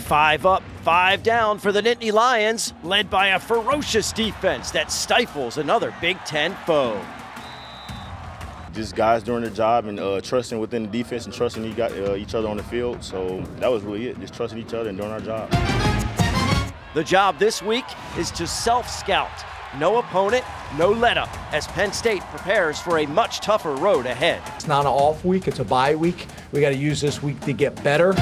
5 up, 5 down for the Nittany Lions, led by a ferocious defense that stifles another Big Ten foe. Just guys doing their job and trusting within the defense and trusting each other on the field. So that was really it, just trusting each other and doing our job. The job this week is to self-scout. No opponent, no let-up, as Penn State prepares for a much tougher road ahead. It's not an off week, it's a bye week. We got to use this week to get better.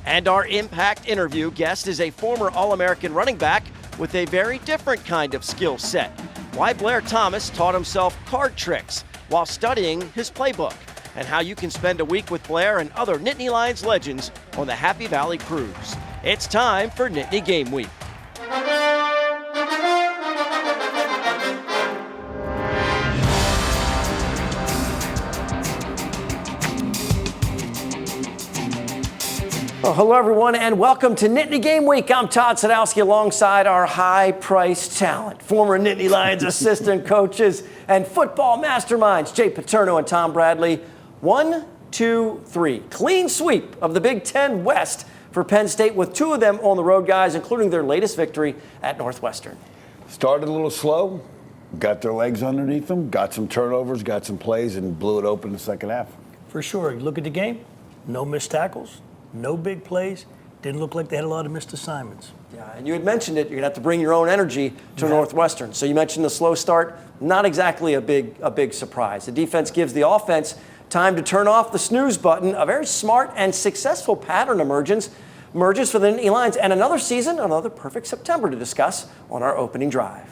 And our Impact interview guest is a former All-American running back with a very different kind of skill set. Why Blair Thomas taught himself card tricks while studying his playbook, and how you can spend a week with Blair and other Nittany Lions legends on the Happy Valley Cruise. It's time for Nittany Game Week. Well, hello, everyone, and welcome to Nittany Game Week. I'm Todd Sadowski alongside our high-priced talent, former Nittany Lions assistant coaches and football masterminds, Jay Paterno and Tom Bradley. 1, 2, 3. Clean sweep of the Big Ten West for Penn State, with 2 of them on the road, guys, including their latest victory at Northwestern. Started a little slow, got their legs underneath them, got some turnovers, got some plays, and blew it open in the second half. For sure. Look at the game. No missed tackles. No big plays. Didn't look like they had a lot of missed assignments. Yeah, and you had mentioned it. You're going to have to bring your own energy to Northwestern. So you mentioned the slow start. Not exactly a big surprise. The defense gives the offense time to turn off the snooze button. A very smart and successful pattern emerges for the Nittany Lions. And another season, another perfect September to discuss on our opening drive.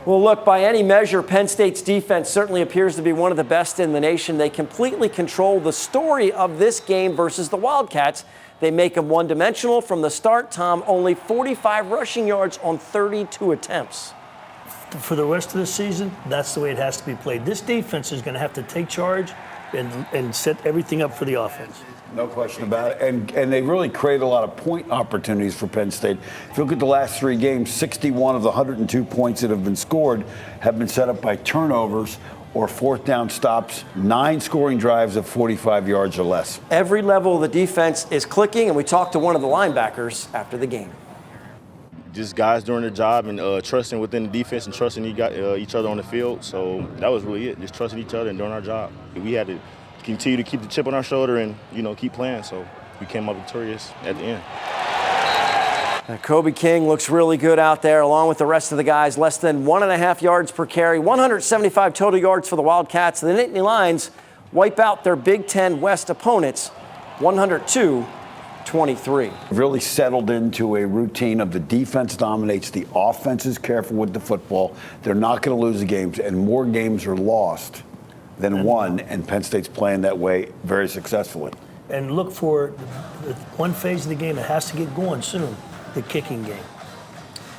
Well, look, by any measure, Penn State's defense certainly appears to be one of the best in the nation. They completely control the story of this game versus the Wildcats. They make them one-dimensional from the start. Tom, only 45 rushing yards on 32 attempts. For the rest of the season, that's the way it has to be played. This defense is going to have to take charge and set everything up for the offense. No question about it. And they really create a lot of point opportunities for Penn State. If you look at the last 3 games, 61 of the 102 points that have been scored have been set up by turnovers or fourth down stops, 9 scoring drives of 45 yards or less. Every level of the defense is clicking, and we talked to one of the linebackers after the game. Just guys doing their job and trusting within the defense and trusting each other on the field. So that was really it, just trusting each other and doing our job. We had to continue to keep the chip on our shoulder and, keep playing. So we came up victorious at the end. Now, Kobe King looks really good out there, along with the rest of the guys. Less than 1.5 yards per carry, 175 total yards for the Wildcats. The Nittany Lions wipe out their Big Ten West opponents, 102-23. Really settled into a routine of the defense dominates, the offense is careful with the football. They're not going to lose the games, and more games are lost than won, and Penn State's playing that way very successfully. And look for one phase of the game that has to get going soon, the kicking game.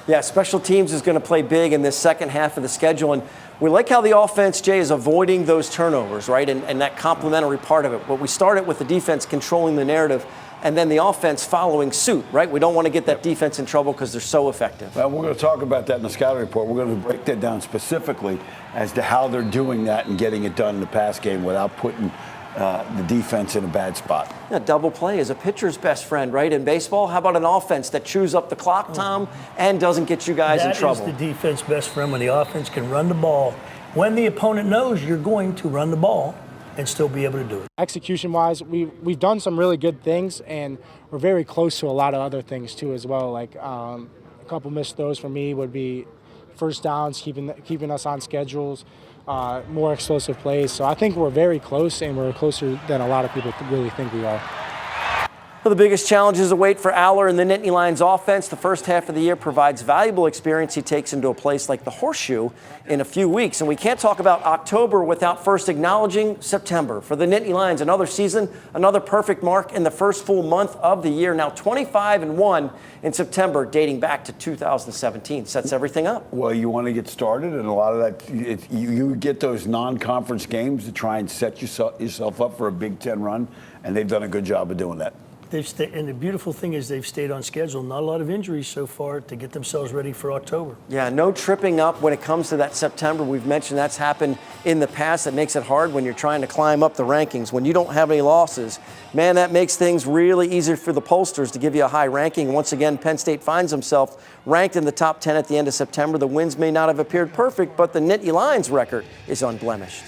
Yeah, special teams is going to play big in this second half of the schedule, and we like how the offense, Jay, is avoiding those turnovers, right, and that complementary part of it. But we started with the defense controlling the narrative, and then the offense following suit, right? We don't want to get that defense in trouble because they're so effective. Well, we're going to talk about that in the scouting report. We're going to break that down specifically as to how they're doing that and getting it done in the pass game without putting the defense in a bad spot. Yeah, double play is a pitcher's best friend, right? In baseball, how about an offense that chews up the clock, Tom, and doesn't get you guys in trouble? That is the defense best friend when the offense can run the ball. When the opponent knows you're going to run the ball and still be able to do it. Execution-wise, we've done some really good things, and we're very close to a lot of other things too as well. Like a couple missed throws for me would be first downs, keeping us on schedules, more explosive plays. So I think we're very close, and we're closer than a lot of people really think we are. Well, the biggest challenges await for Aller and the Nittany Lions offense. The first half of the year provides valuable experience he takes into a place like the Horseshoe in a few weeks. And we can't talk about October without first acknowledging September. For the Nittany Lions, another season, another perfect mark in the first full month of the year. Now 25-1 in September, dating back to 2017. Sets everything up. Well, you want to get started, and a lot of that, you get those non-conference games to try and set yourself up for a Big Ten run, and they've done a good job of doing that. And the beautiful thing is they've stayed on schedule. Not a lot of injuries so far to get themselves ready for October. Yeah, no tripping up when it comes to that September. We've mentioned that's happened in the past. That makes it hard when you're trying to climb up the rankings. When you don't have any losses, man, that makes things really easier for the pollsters to give you a high ranking. Once again, Penn State finds himself ranked in the top 10 at the end of September. The wins may not have appeared perfect, but the Nittany Lions record is unblemished.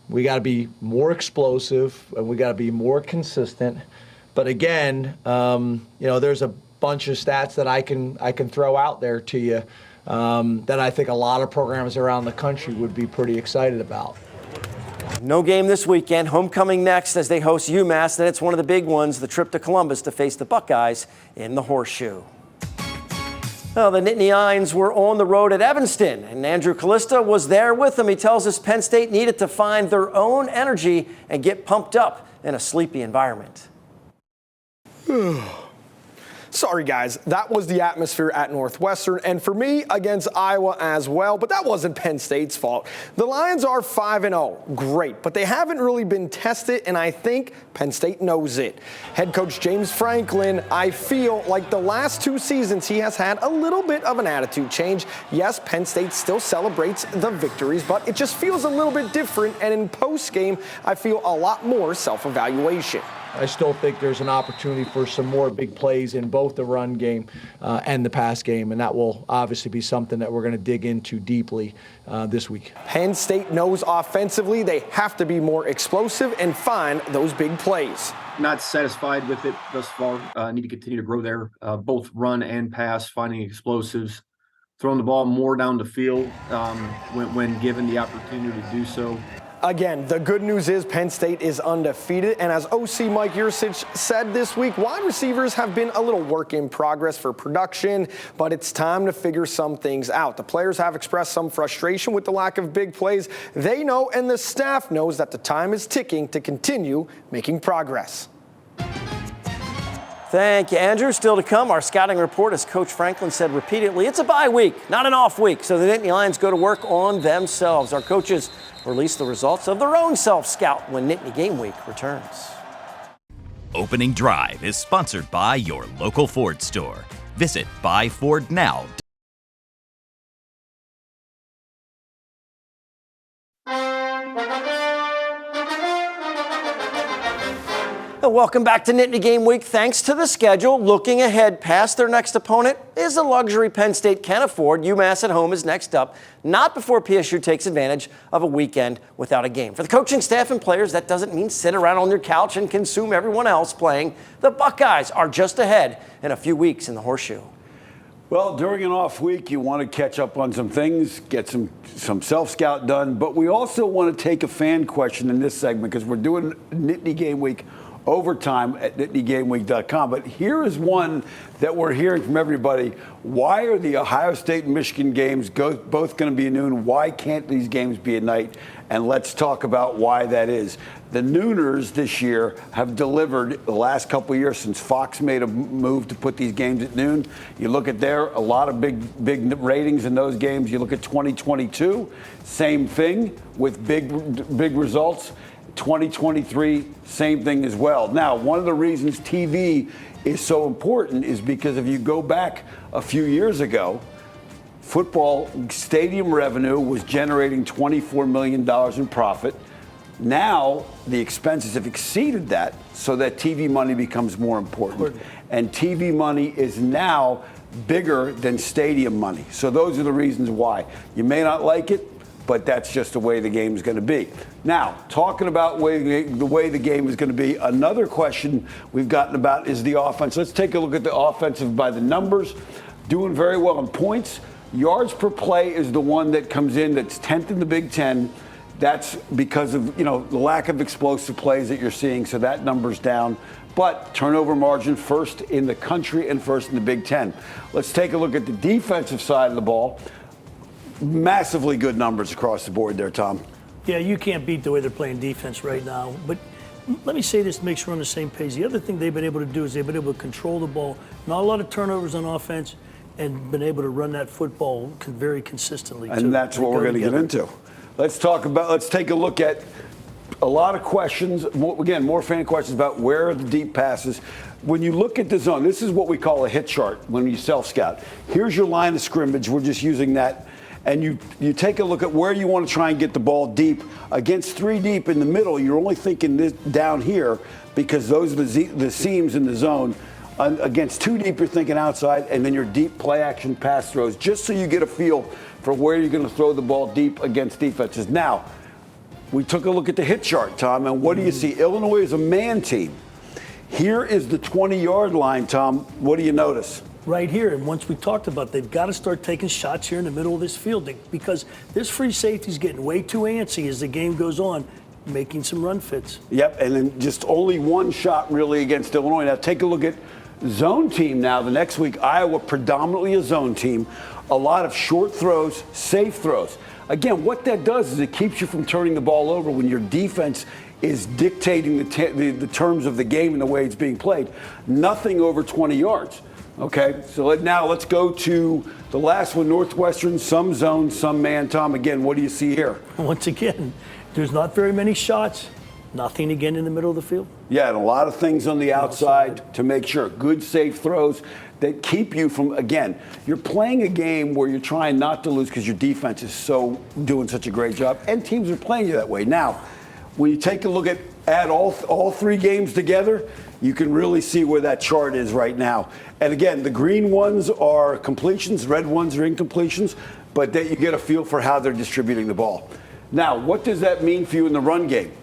We got to be more explosive, and we got to be more consistent. But again, there's a bunch of stats that I can throw out there to you that I think a lot of programs around the country would be pretty excited about. No game this weekend. Homecoming next as they host UMass. Then it's one of the big ones, the trip to Columbus to face the Buckeyes in the Horseshoe. Well, the Nittany Lions were on the road at Evanston, and Andrew Callista was there with them. He tells us Penn State needed to find their own energy and get pumped up in a sleepy environment. Sorry, guys. That was the atmosphere at Northwestern, and for me, against Iowa as well, but that wasn't Penn State's fault. The Lions are 5-0. Great, but they haven't really been tested, and I think Penn State knows it. Head coach James Franklin, I feel like the last 2 seasons he has had a little bit of an attitude change. Yes, Penn State still celebrates the victories, but it just feels a little bit different, and in post-game, I feel a lot more self-evaluation. I still think there's an opportunity for some more big plays in both the run game and the pass game, and that will obviously be something that we're going to dig into deeply this week. Penn State knows offensively they have to be more explosive and find those big plays. Not satisfied with it thus far. Need to continue to grow there, both run and pass, finding explosives, throwing the ball more down the field when given the opportunity to do so. Again, the good news is Penn State is undefeated, and as OC Mike Yursich said this week, wide receivers have been a little work in progress for production, but it's time to figure some things out. The players have expressed some frustration with the lack of big plays. They know, and the staff knows, that the time is ticking to continue making progress. Thank you, Andrew. Still to come, our scouting report, as Coach Franklin said repeatedly, it's a bye week, not an off week, so the Nittany Lions go to work on themselves. Our coaches release the results of their own self-scout when Nittany Game Week returns. Opening Drive is sponsored by your local Ford store. Visit buyfordnow.com. Welcome back to Nittany Game Week. Thanks to the schedule, looking ahead past their next opponent is a luxury Penn State can afford. UMass at home is next up, not before PSU takes advantage of a weekend without a game. For the coaching staff and players, that doesn't mean sit around on your couch and consume everyone else playing. The Buckeyes are just ahead in a few weeks in the Horseshoe. Well, during an off week, you want to catch up on some things, get some self-scout done, but we also want to take a fan question in this segment because we're doing Nittany Game Week overtime at NittanyGameWeek.com. But here is one that we're hearing from everybody. Why are the Ohio State and Michigan games both going to be at noon? Why can't these games be at night? And let's talk about why that is. The Nooners this year have delivered the last couple of years since Fox made a move to put these games at noon. You look at a lot of big ratings in those games. You look at 2022, same thing with big results. 2023, same thing as well. Now, one of the reasons TV is so important is because if you go back a few years ago, football stadium revenue was generating $24 million in profit. Now, the expenses have exceeded that, so that TV money becomes more important. And TV money is now bigger than stadium money. So those are the reasons why. You may not like it, but that's just the way the game is going to be. Now, talking about the way the game is going to be, another question we've gotten about is the offense. Let's take a look at the offensive by the numbers. Doing very well in points. Yards per play is the one that comes in that's 10th in the Big Ten. That's because of the lack of explosive plays that you're seeing, so that number's down. But turnover margin first in the country and first in the Big Ten. Let's take a look at the defensive side of the ball. Massively good numbers across the board there, Tom. Yeah, you can't beat the way they're playing defense right now. But let me say this to make sure we're on the same page. The other thing they've been able to do is they've been able to control the ball. Not a lot of turnovers on offense, and been able to run that football very consistently. And that's what we're going to get into. Let's take a look at a lot of questions, more fan questions about where are the deep passes. When you look at the zone, this is what we call a hit chart when you self-scout. Here's your line of scrimmage. We're just using that. And you take a look at where you want to try and get the ball deep. Against 3 deep in the middle, you're only thinking this down here because those are the seams in the zone. Against 2 deep, you're thinking outside, and then your deep play action pass throws, just so you get a feel for where you're going to throw the ball deep against defenses. Now, we took a look at the hit chart, Tom, and what do you see? Illinois is a man team. Here is the 20-yard line, Tom. What do you notice? Right here, and once we talked about, they've got to start taking shots here in the middle of this field because this free safety is getting way too antsy as the game goes on, making some run fits. Yep, and then just only one shot really against Illinois. Now take a look at zone team now. The next week, Iowa predominantly a zone team. A lot of short throws, safe throws. Again, what that does is it keeps you from turning the ball over when your defense is dictating the terms of the game and the way it's being played. Nothing over 20 yards. Okay, so now let's go to the last one, Northwestern, some zone, some man. Tom, again, what do you see here? Once again, there's not very many shots. Nothing again in the middle of the field. Yeah, and a lot of things on the outside to make sure. Good, safe throws that keep you from, again, you're playing a game where you're trying not to lose because your defense is doing such a great job, and teams are playing you that way. Now, when you take a look at add all 3 games together, you can really see where that chart is right now. And again, the green ones are completions, red ones are incompletions, but that you get a feel for how they're distributing the ball. Now, what does that mean for you in the run game?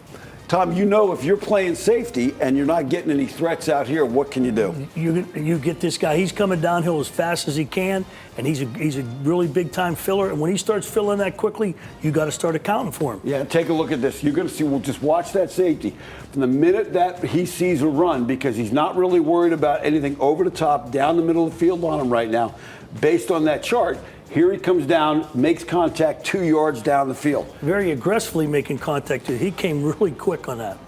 Tom, you know if you're playing safety and you're not getting any threats out here, what can you do? You get this guy. He's coming downhill as fast as he can, and he's a really big-time filler. And when he starts filling that quickly, you got to start accounting for him. Yeah, take a look at this. You're going to see, we'll just watch that safety. From the minute that he sees a run, because he's not really worried about anything over the top, down the middle of the field on him right now, based on that chart, here he comes down, makes contact 2 yards down the field. Very aggressively making contact. He came really quick on that.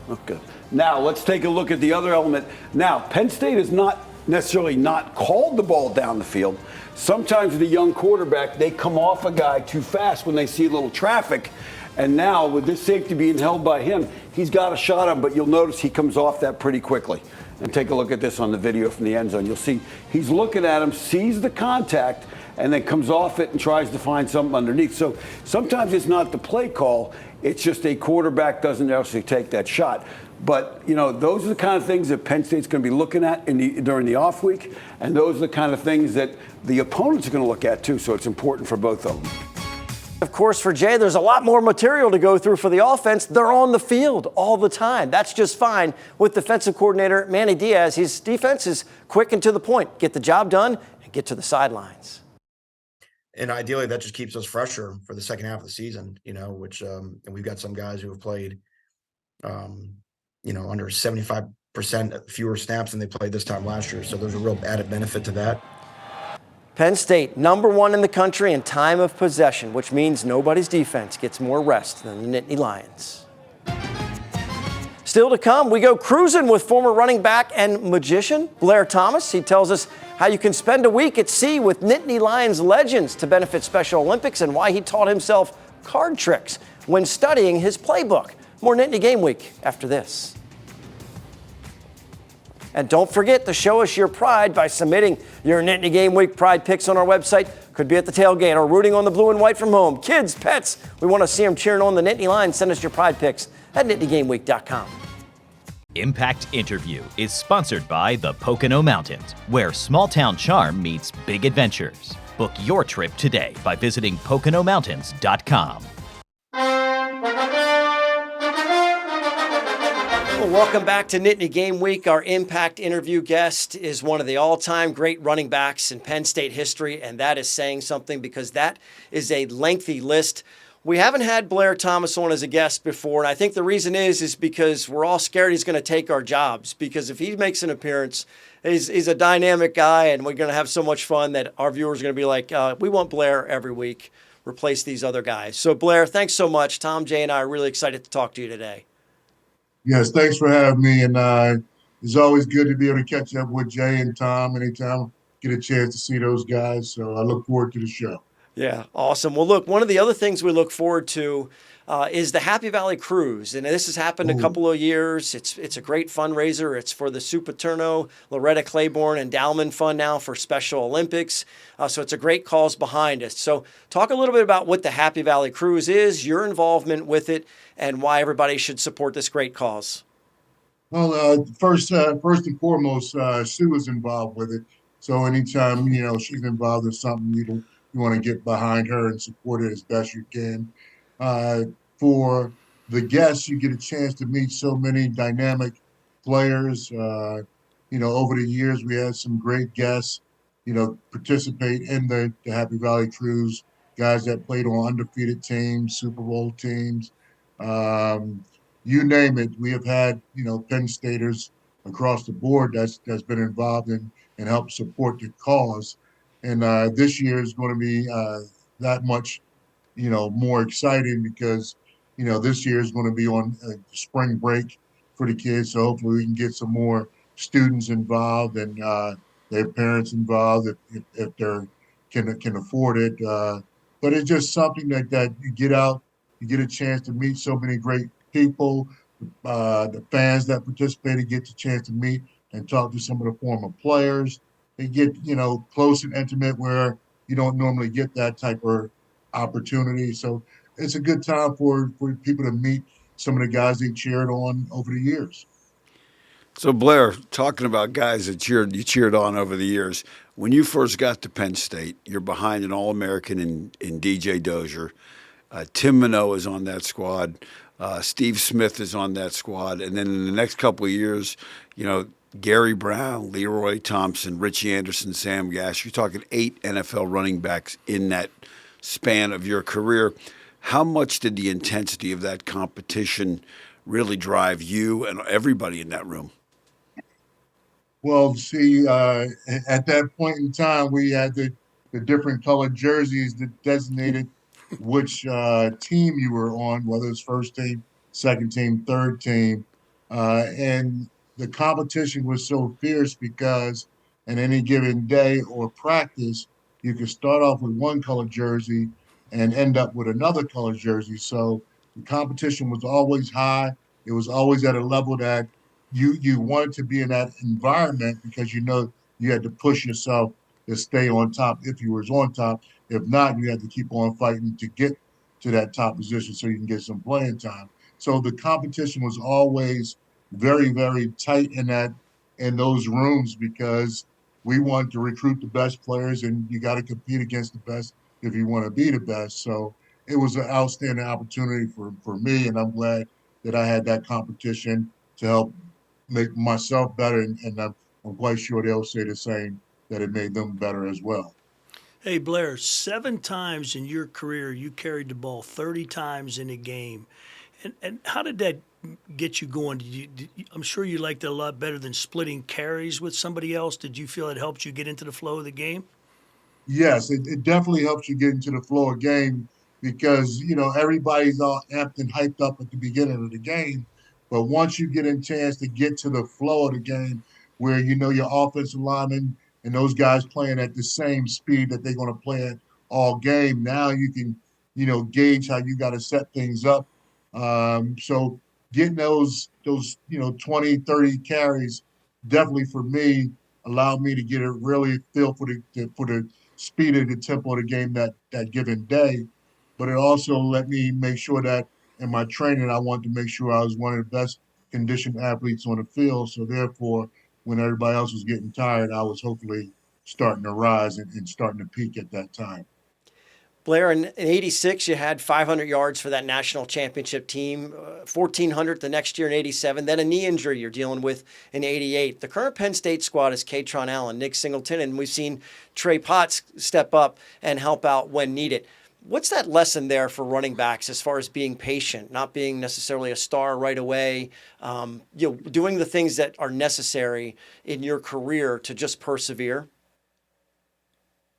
Okay. Now, let's take a look at the other element. Now, Penn State has not necessarily not called the ball down the field. Sometimes with a young quarterback, they come off a guy too fast when they see a little traffic. And now, with this safety being held by him, he's got a shot on him, but you'll notice he comes off that pretty quickly. And take a look at this on the video from the end zone. You'll see he's looking at him, sees the contact, and then comes off it and tries to find something underneath. So sometimes it's not the play call, it's just a quarterback doesn't actually take that shot. But, you know, those are the kind of things that Penn State's going to be looking at during the off week, and those are the kind of things that the opponents are going to look at too, so it's important for both of them. Of course, for Jay, there's a lot more material to go through for the offense. They're on the field all the time. That's just fine with defensive coordinator Manny Diaz. His defense is quick and to the point. Get the job done and get to the sidelines. And ideally, that just keeps us fresher for the second half of the season, you know, which and we've got some guys who have played, you know, under 75% fewer snaps than they played this time last year. So there's a real added benefit to that. Penn State, #1 in the country in time of possession, which means nobody's defense gets more rest than the Nittany Lions. Still to come, we go cruising with former running back and magician Blair Thomas. He tells us how you can spend a week at sea with Nittany Lions legends to benefit Special Olympics and why he taught himself card tricks when studying his playbook. More Nittany Game Week after this. And don't forget to show us your pride by submitting your Nittany Game Week Pride picks on our website. Could be at the tailgate or rooting on the blue and white from home. Kids, pets, we want to see them cheering on the Nittany Lions. Send us your pride picks at NittanyGameWeek.com. Impact Interview is sponsored by the Pocono Mountains, where small-town charm meets big adventures. Book your trip today by visiting PoconoMountains.com. Well, welcome back to Nittany Game Week. Our Impact Interview guest is one of the all-time great running backs in Penn State history, and that is saying something because that is a lengthy list. We haven't had Blair Thomas on as a guest before, and I think the reason is because we're all scared he's going to take our jobs, because if he makes an appearance, he's a dynamic guy, and we're going to have so much fun that our viewers are going to be like, we want Blair every week, replace these other guys. So, Blair, thanks so much. Tom, Jay, and I are really excited to talk to you today. Yes, thanks for having me, and it's always good to be able to catch up with Jay and Tom anytime I get a chance to see those guys, so I look forward to the show. Yeah, awesome. Well, look, one of the other things we look forward to is the Happy Valley Cruise, and this has happened a couple of years. It's a great fundraiser. It's for the Sue Paterno, Loretta Claiborne Endowment Fund now for Special Olympics. So it's a great cause behind us. So talk a little bit about what the Happy Valley Cruise is, your involvement with it, and why everybody should support this great cause. Well, first and foremost, Sue is involved with it. So anytime she's involved in something, you want to get behind her and support it as best you can. For the guests, you get a chance to meet so many dynamic players. Over the years, we had some great guests, participate in the Happy Valley Cruise, guys that played on undefeated teams, Super Bowl teams. You name it, we have had, Penn Staters across the board that's been involved and helped support the cause. And this year is going to be that much, more exciting because, this year is going to be on spring break for the kids. So hopefully we can get some more students involved and their parents involved if they can afford it. But it's just something that you get out, you get a chance to meet so many great people. The fans that participated get the chance to meet and talk to some of the former players. They get, close and intimate where you don't normally get that type of opportunity. So it's a good time for people to meet some of the guys they cheered on over the years. So Blair, talking about guys that you cheered on over the years, when you first got to Penn State, you're behind an All-American in DJ Dozier. Tim Minot is on that squad. Steve Smith is on that squad. And then in the next couple of years, Gary Brown, Leroy Thompson, Richie Anderson, Sam Gash. You're talking 8 NFL running backs in that span of your career. How much did the intensity of that competition really drive you and everybody in that room? Well, see, at that point in time, we had the different colored jerseys that designated which team you were on, whether it's first team, second team, third team. And the competition was so fierce because in any given day or practice, you could start off with one colored jersey and end up with another colored jersey. So the competition was always high. It was always at a level that you wanted to be in that environment because you had to push yourself to stay on top if you was on top. If not, you had to keep on fighting to get to that top position so you can get some playing time. So the competition was always very, very tight in those rooms because we wanted to recruit the best players, and you got to compete against the best if you want to be the best. So it was an outstanding opportunity for me, and I'm glad that I had that competition to help make myself better, and I'm quite sure they'll say the same, that it made them better as well. Hey, Blair, 7 times in your career you carried the ball 30 times in a game. And how did that get you going? I'm sure you liked it a lot better than splitting carries with somebody else. Did you feel it helped you get into the flow of the game? Yes, it definitely helps you get into the flow of game because, everybody's all amped and hyped up at the beginning of the game. But once you get a chance to get to the flow of the game where your offensive linemen and those guys playing at the same speed that they're going to play at all game, now you can, gauge how you got to set things up. So getting those 20, 30 carries definitely for me allowed me to get a really feel for the speed and the tempo of the game that given day. But it also let me make sure that in my training, I wanted to make sure I was one of the best conditioned athletes on the field. So therefore, when everybody else was getting tired, I was hopefully starting to rise and starting to peak at that time. Blair, in 86, you had 500 yards for that national championship team, 1,400 the next year in 87, then a knee injury you're dealing with in 88. The current Penn State squad is Katron Allen, Nick Singleton, and we've seen Trey Potts step up and help out when needed. What's that lesson there for running backs as far as being patient, not being necessarily a star right away, doing the things that are necessary in your career to just persevere?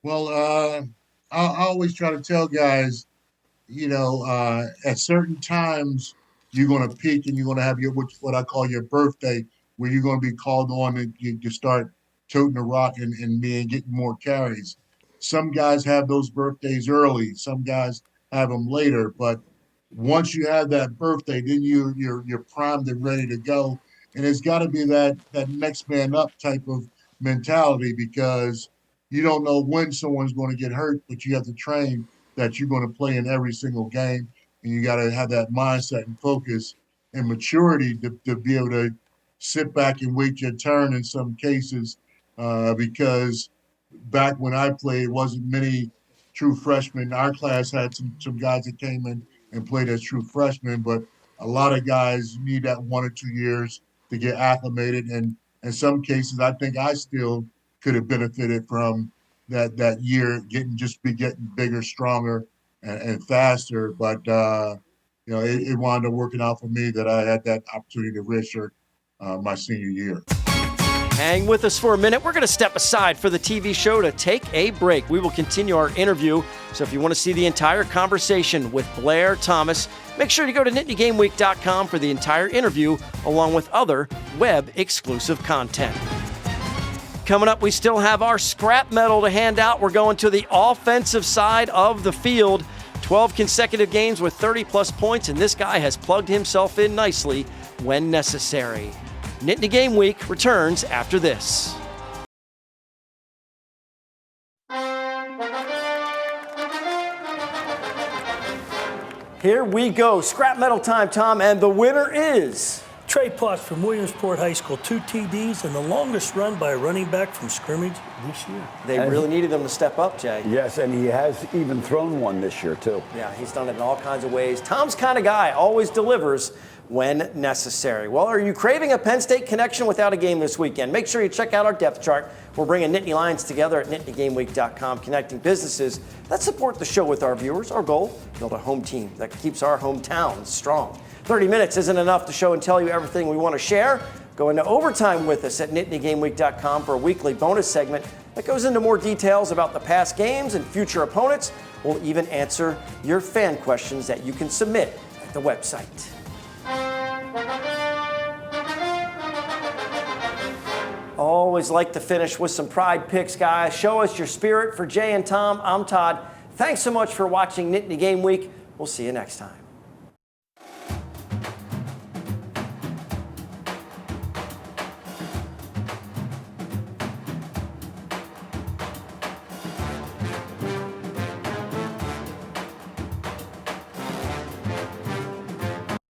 Well, I always try to tell guys, at certain times you're going to peak and you're going to have what I call your birthday, where you're going to be called on and you start toting the rock and getting more carries. some guys have those birthdays early, some guys have them later. But once you have that birthday, then you're primed and ready to go. And it's got to be that next man up type of mentality, because you don't know when someone's going to get hurt, but you have to train that you're going to play in every single game, and you got to have that mindset and focus and maturity to be able to sit back and wait your turn in some cases, because back when I played, wasn't many true freshmen. Our class had some guys that came in and played as true freshmen, but a lot of guys need that 1 or 2 years to get acclimated. And in some cases, I think I still could have benefited from that year, getting bigger, stronger, and faster. But it wound up working out for me that I had that opportunity to redshirt my senior year. Hang with us for a minute. We're going to step aside for the TV show to take a break. We will continue our interview. So if you want to see the entire conversation with Blair Thomas, make sure to go to NittanyGameWeek.com for the entire interview, along with other web-exclusive content. Coming up, we still have our scrap medal to hand out. We're going to the offensive side of the field. 12 consecutive games with 30-plus points, and this guy has plugged himself in nicely when necessary. Nittany Game Week returns after this. Here we go. Scrap medal time, Tom, and the winner is Trey Potts from Williamsport High School, 2 TDs, and the longest run by a running back from scrimmage this year. They really needed him to step up, Jay. Yes, and he has even thrown one this year, too. Yeah, he's done it in all kinds of ways. Tom's kind of guy, always delivers when necessary. Well, are you craving a Penn State connection without a game this weekend? Make sure you check out our depth chart. We're bringing Nittany Lions together at NittanyGameWeek.com, connecting businesses that support the show with our viewers. Our goal, build a home team that keeps our hometowns strong. 30 minutes isn't enough to show and tell you everything we want to share. Go into overtime with us at NittanyGameWeek.com for a weekly bonus segment that goes into more details about the past games and future opponents. We'll even answer your fan questions that you can submit at the website. Always like to finish with some pride picks, guys. Show us your spirit. For Jay and Tom, I'm Todd. Thanks so much for watching Nittany Game Week. We'll see you next time.